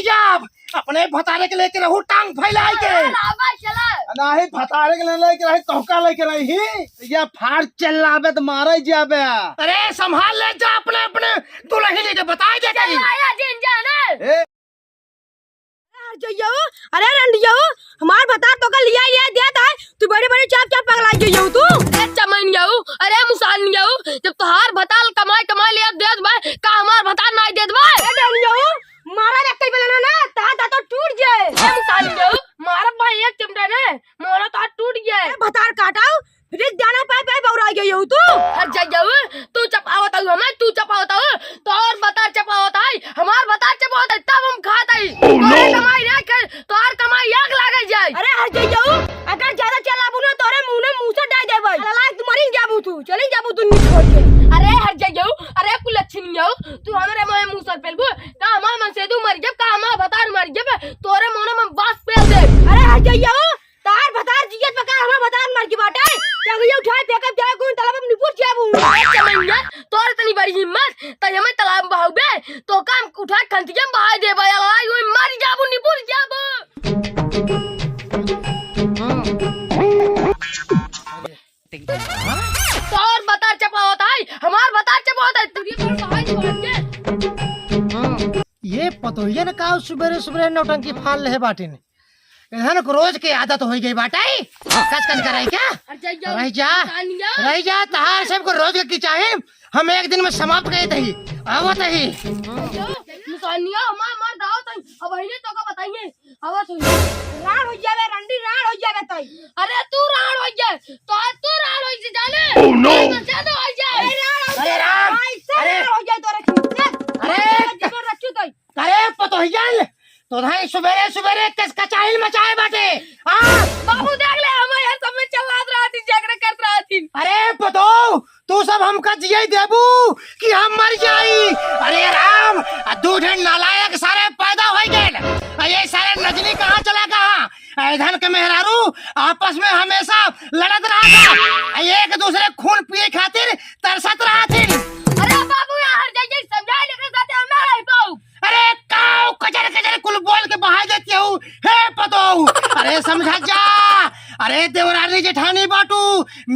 नहीं जाब अपने भतारे के लेके रहू टांग फैलाए के नहीं भतारे के लेके रही तोहका लेके रही ये फाड़ चलावे तो मारे जाबे। अरे संभाल ले जा अपने अपने दुल्हन के बताए दे गई जइयो अरे रंडियो हमार बता तो का लिया ये देता है तू बड़े बड़े चाप चाप पगला जइयो तू ए चमन जाऊ अरे मुसान जाऊ जब तोहार बताल कमाई कमाई ले देत बा का हमार बता नहीं देत बा ए रंडियो मारा व्यक्ति बेलना ना ता तो टूट जाए ए मुसान जाऊ मारा भाई एक चिमटा ने मोरा तो टूट गया भतार काटाओ फिर जाना पाए पाए बौरा गइयो तू हट जाऊ तू चपावत हूं हमें तू चपावत हूं तोर बता चपावत है हमार बता चपावत है तब हम खात है तोरे कमाई ना कर तोर कमाई आग लागे जाए अरे हट जाइयो अगर ज्यादा चलाबू ना तोरे मुंह में मुंह से डाल देबे लाइक तू मरी जाबू तू चली जाबू तू नी छोड़ के अरे हट जाइयो अरे कुलच्छनी जाऊ तू हमरे मुंह से पेलबू का हमार मन से तू मर जब का हमार बता मर जब तोरे मुंह में बास पेल दे अरे हट जाइयो तार भतार जियत पका हमार भतार मर की बाटे क्या उठाए फेंकब जाए कोई तालाब में निपुर जाबू चमैया तोर इतनी बड़ी हिम्मत त हमें तालाब में बहाओ बे तो काम उठा खंतिया में बहा दे भाई आई ओए मर जाबू निपुर जाबू तोर बता चपा होता है हमार बता चपा होता है तुझे तो सहाय छोड़ ये पतोहिया ने कहा सुबह सुबह नौटंकी फाल ले बाटिन इधर को रोज के आदत हो गई बाटाई कच कच कराई क्या रह जा तहार सबको रोज की चाहे हम एक दिन में समाप्त गए थे आवत ही मुसानिया मार दाओ तई अब हइने तो का बताइए आवत हुई राण हो जावे रंडी राण हो जावे तई अरे तू राण हो जाए तो तू राण हो जाने ओह नो ज्यादा हो जाए अरे राम अरे हो जाए तोरे अरे जीवन रखू तई अरे पतोहिया तो धाई सुबेरे सुबेरे किस कचाइल मचाए बाटे हां बाबू देख ले हम यार सब में चलात रहा थी जाकर करत रहा थी अरे पतो तू सब हमका जिये देबू कि हम मर जाई अरे राम दूधे नालायक सारे पैदा हो गए ये सारे नजनी कहां चला कहां धन के मेहरारू आपस में हमेशा लड़त रहा था एक दूसरे खून पिए खातिर तरसत रहा थी अरे बाबू यार जाइए समझाए लेकिन साथे हम ना रह पाऊ अरे काऊ कजर कजर कुल बोल के बहा देती हूँ हे पतो अरे समझा जा अरे देवरानी जेठानी बाटू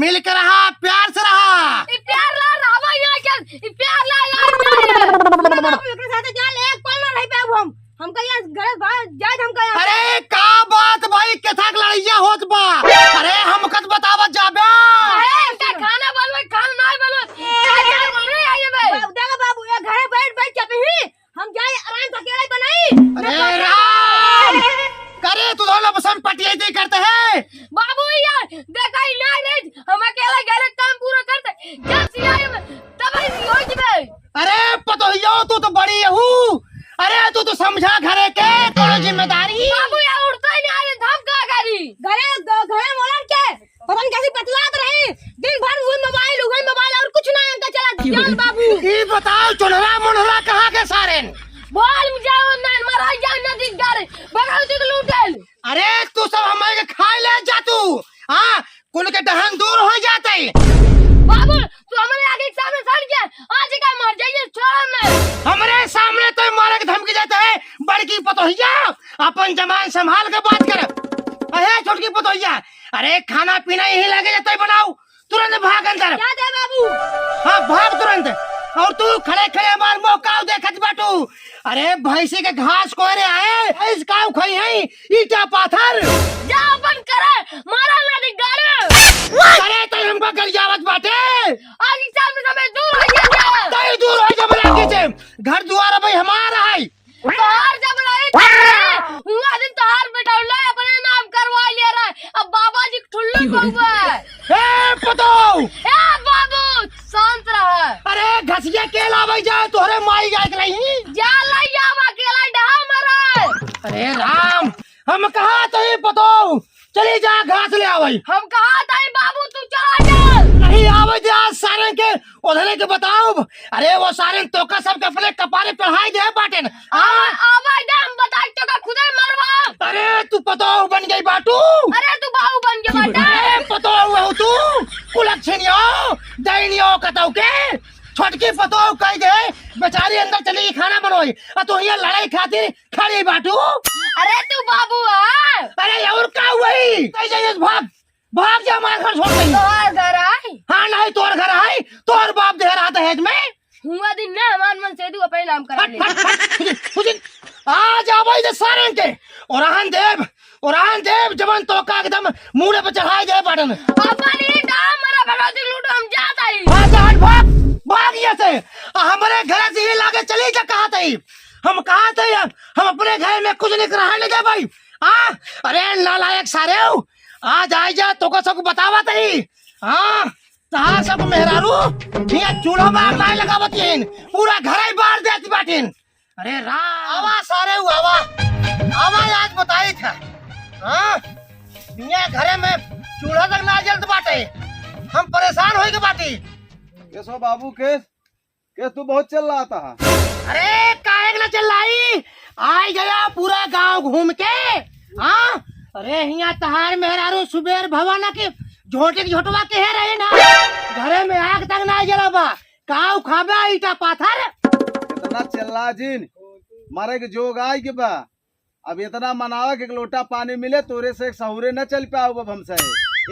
मिल के रहा प्यार से रहा प्यार ला रहा यहाँ क्या प्यार ला यार एकरे साथे जा ले एक पल ना रह पाऊ हम कहिया घर बाहर जाए हम कहिया अरे का बात भाई केथाक लड़ैया होत बा अरे हम कत बतावत जाबे का खाना बनवे खाना नहीं बनवे क्या बोल रहे हैं ये भाई देखो बाबू ये घर बैठ बैठ के भी हम जाए आराम से अकेले बनाई अरे राम करे तू दोनों बसम पटियाई करते हैं बाबू यार देखा ही नहीं हम अकेले घर काम पूरा करते जब सियाई तब ही हो जबे अरे पतोहियो तू तो बड़ी हूँ अरे तू तो समझा घरे के कोनो जिम्मेदारी बाबू यार उठता ही नहीं आए धम का गाड़ी घरे मोलन के पता नहीं कैसी बतलात रही दिन भर वही मोबाइल और कुछ ना इनका चला जान बाबू ये बताओ चुनरा मुनरा कहाँ के सारे बोल मुझे ना मरा जा नदी गारे बगावती को लूटल अरे तू सब हमारे के खाए ले जा तू हाँ कुल के दहन दूर हो जाते बाबू तू हमारे आगे के सामने सड़ गया आज का मर जाइए छोड़ में हमारे सामने तो मारे के धमकी देते है बड़की पतोहिया अपन जमान संभाल के बात कर अरे छोटकी पतोहिया अरे खाना पीना यही लगे जाता है बनाओ तुरंत भाग अंदर क्या दे बाबू हाँ भाग तुरंत और तू खड़े खड़े हमार मौका देखत बाटू अरे भैंसी के घास कोरे आए इस काव खोई है ईटा पाथर जा बंद करे मारा ना दी गाड़ी अरे तो हमको गलियावत बाटे आज के सामने समय दूर हो गया तई दूर हो जा बला के से घर द्वार भाई हमारा है तोहार जब रही हुआ दिन तोहार बेटा ले अपने नाम करवा लिया रहा अब बाबा जी ठुल्लू कहूँ ए पतो ए बाबू शांत रहा अरे घसिया के लावे जा तोहरे माई जाए के नहीं जा लैया अकेला डहा मरा अरे राम हम कहा तो ये पतो चली जा घास ले आवई हम कहा था बाबू तू चला जा नहीं आवे जा सारे के उधरे के बताओ अरे वो सारे तो का सब के अपने कपारे चढ़ाई दे बाटन आवा डम बता तो का खुदे मरवा अरे तू पतो बन गई बाटू अरे तू बाबू बन के बेटा अरे पतो हो तू कुलक्षणियो दैनियो कतौ के छोटकी पतो कह दे बेचारी अंदर चली खाना बनोई तो ये लड़ाई खातिर खड़ी बाटू। अरे तू बाबू है, अरे और का वही भाग भाग जा हमारे घर छोड़ के। तोहर घर आई हाँ नहीं तोर घर आई, तोर बाप दे रहा दहेज में। हुआ दिन ना हमार मन से तू अपने नाम कर ले। आज आवाई दे सारे के और देव जबन तो का एकदम मुंह पे चढ़ाई दे बाटन। अपनी डाम मरा भगवती लूट हम जाता ही। हाँ जान भाग भाग ये से हमारे घर से ही लागे चली जा। कहा थे हम अपने घर में कुछ नहीं रहा ले भाई। हाँ अरे नालायक सारे आज आ जा तो को सब बतावा थे। हाँ तहां सब मेहरारू ये चूल्हा में आग नहीं लगावतीन, पूरा घर ही बार देती बाटिन। अरे राम आवा सारे आवा आज बताई था। हाँ ये घरे में चूल्हा तक ना जलत बाटे, हम परेशान होई के बाटी। केसो बाबू केस तू बहुत चल रहा था। अरे काहे ना चल रही, आई गया पूरा गांव घूम के। हाँ अरे यहाँ तहार मेहरारू सुबेर भवाना के झोटवा के है रहे ना, घरे में आग तक ना जलाबा, काऊ खाबा ईटा पाथर। इतना चिल्ला जिन मारे के जोग आए के बा। अब इतना मनावा के एक लोटा पानी मिले तोरे से एक सहुरे न चल पाओ अब हमसे।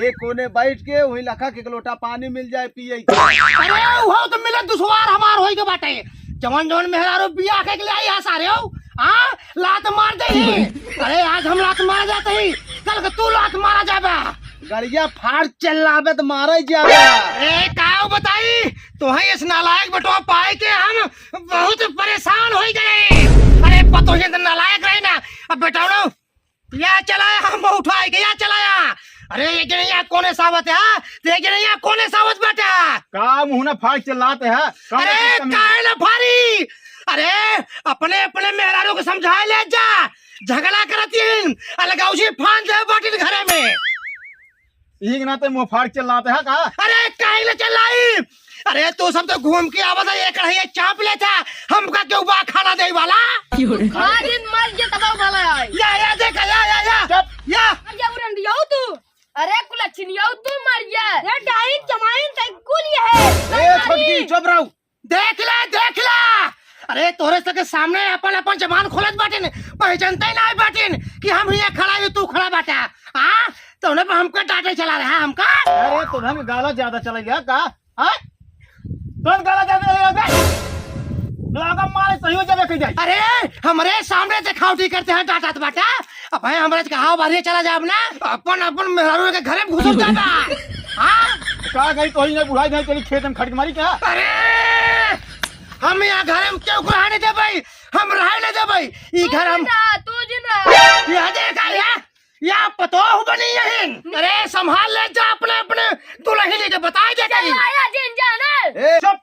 एक कोने बैठ के वही लखा के एक लोटा पानी मिल जाए पिए। अरे वो तो मिले दुश्वार हमार होई के बाटे। जवन मेहरारू बिया के लिए आई सारे हाँ लात मार दे। अरे आज हम लात मार जाते ही, कल तू लात मारा जाबा। गड़िया फाड़ चलावे तो मारा जाबा। अरे काऊ बताई तो है इस नालायक बटवा पाए के हम बहुत परेशान हो गए। अरे पतो है नालायक रहे ना, अब बेटा या चलाया हम उठाए के या चलाया। अरे ये जने यहाँ कोने सावत है, ते जने यहाँ कोने सावत बेटा का मुंह ना फाड़ चलाते है। अरे काहे ना फाड़ी, अरे अपने मेहरारू को समझाए ले जा, झगड़ा करतीन अलगाउसी फान दे बाटिन घरे में। ठीक ना ते मुंह फाड़ चलाते है का। अरे काहे ना चलाई, अरे तू सब तो घूम के आवत है, एक कढ़ाई चाप लेता हमका क्यों बा खाना दे वाला। आज इन मर जे तबाव वाला है। या देख या मर जा उरन दियो तू। अरे कुला छिनियो तू मर जा। ये डाइन जमाइन तै कुल ये है। ए छोटकी चुप रहो। देख ला अरे तोरे के सामने अपन जमान खोलत बाटिन, पहचानते ही ना बाटिन कि हम यहाँ खड़ा है तू खड़ा बाटा। हाँ तो उन्हें हमको डांटे चला रहा है हमका। अरे तुम्हें गाला ज्यादा चला गया का। हाँ तुम गाला ज्यादा चला गया मारे सही हो जावे जाए। अरे हमारे सामने से खाउटी करते हैं डांटा बाटा। अब हमारे कहा बाहर चला जाए ना, अपन मेहरारू के घरे में घुस जाता। हाँ का गई तो ही नहीं बुढ़ाई नहीं तेरी खेत में खड़क मारी क्या। अरे हम यहाँ घर में क्यों रहने दे भाई, हम रहने दे भाई ये घर हम तू जिन रहा। यह देखा या पतो बनी यही। अरे संभाल ले जा अपने दुल्हन लेके बताए दे कहीं। आया जिन जाना। ए चुप,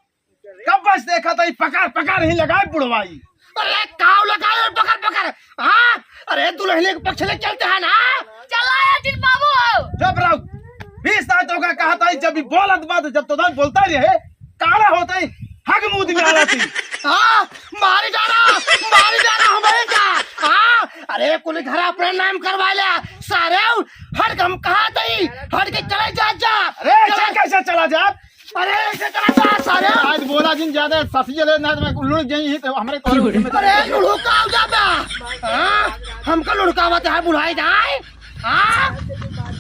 कब बस देखा था पकार ही लगाए बुढ़वाई। अरे काव लगाए और पकड़। हाँ अरे दुल्हन के पक्ष ले चलते हैं ना। चल आया जिन बाबू। चुप रहो। 20 सालों का कहा था जब भी बोलत बात जब तो बोलता ही रहे काला होता ही हग मुंह में आ जाती। हाँ मारी जाना हमारे का। हाँ अरे कुल घर अपने नाम करवा लिया सारे, हट हम कहा थी हट के चले जा। अरे कैसे चला जा। अरे ऐसे चला जा सारे। आज बोला जिन ज्यादा सफी जले ना लुढ़ गई तो हमारे अरे लुढ़का हो जाता। हाँ हमको लुढ़कावत है बुढ़ाई जाए। हाँ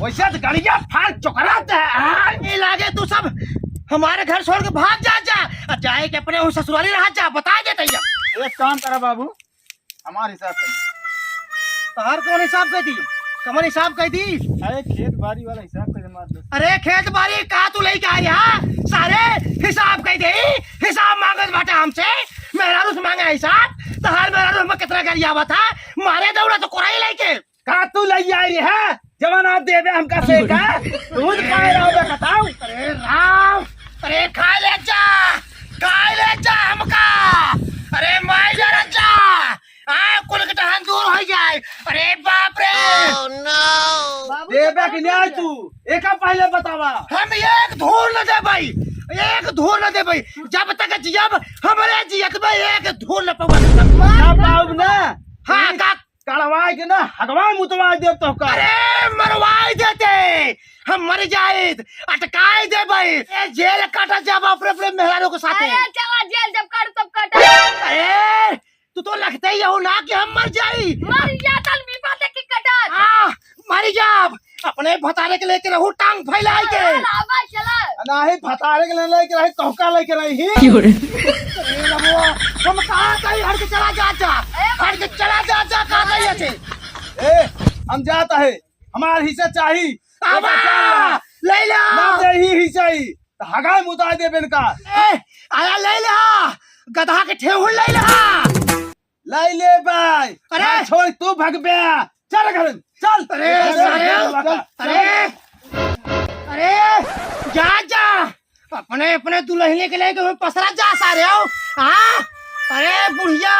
वैसे तो गड़िया फाड़ चुकराते है। ये लागे तू सब हमारे घर छोड़ के भाग जा जाए के अपने ससुराली रहा जा। बता देते एक काम करा बाबू हमारे हिसाब से तहार कौन हिसाब कह दी, कमर हिसाब कह दी। अरे खेत बाड़ी वाला हिसाब कर। अरे खेत बाड़ी का तू लेके आया सारे हिसाब कह दे, हिसाब मांगत बाटा हमसे, मेहरारू से मांगा हिसाब। तहार मेहरारू हमें कितना गरिया हुआ था, मारे दौड़ा तो कोराई लेके का तू ले आई है जवाना देवे हमका से का दूध खाए रहोगे बताओ। अरे राम अरे खा ले जा हमका। अरे माई जरा जा कुल के टहन दूर हो जाए। अरे बाप रे देवे कि नहीं तू एक पहले बतावा। हम एक धूल न दे भाई, एक धूल न दे भाई। जब तक जियब हमारे जियत में एक धूल न पाऊ ना। हाँ का कड़वाई के ना हगवाई मुतवाई देव तो का। अरे मरवाई देते हम मर जाए अटकाए दे भाई। जेल काटा जब अपने मेहरारू के साथ। अरे चला जेल जब कर तब कटा। अरे तू तो लगता ही हो ना कि हम मर जाई। मर जाता विपद की कटर मरी जाब अपने भतारे के लेके रहू टांग फैलाई के। आवा चला नाही भतारे के लेके रही कहका लेके रही अरे रबुआ, हम कहाँ कहीं हट के चला जा हट के चला जा कहाँ कहीं ऐसे। ए हम जाता है हमार हिस्सा चाहिए आवा ले ला ना दे ही हिस्सा ही तो हगाई मुता दे बेन का आया ले ला गधा के ठेहुन ले ला। लाई ले भाई अरे! ना छोड़ तू भग बे चल घर चल अरे सारे अरे जा अपने अपने दुल्हने के लेके पसरा जा सारे हो। हाँ अरे बुढ़िया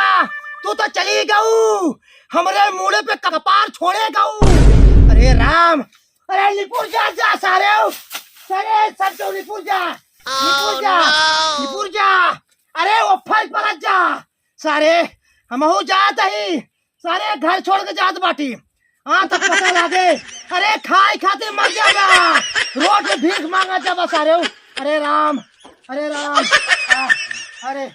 तू तो चली गऊ हमरे मुड़े पे कपार छोड़े गऊ। अरे राम अरे लिपुर जा सारे हो सारे सब तो लिपुर जा अरे वो फल पर जा सारे हम हो जात ही सारे घर छोड़ के जात बाटी। हाँ तक पता लागे अरे खाए खाते मर जाएगा रोड पे भीख मांगा जाबा सारे हो। अरे राम अरे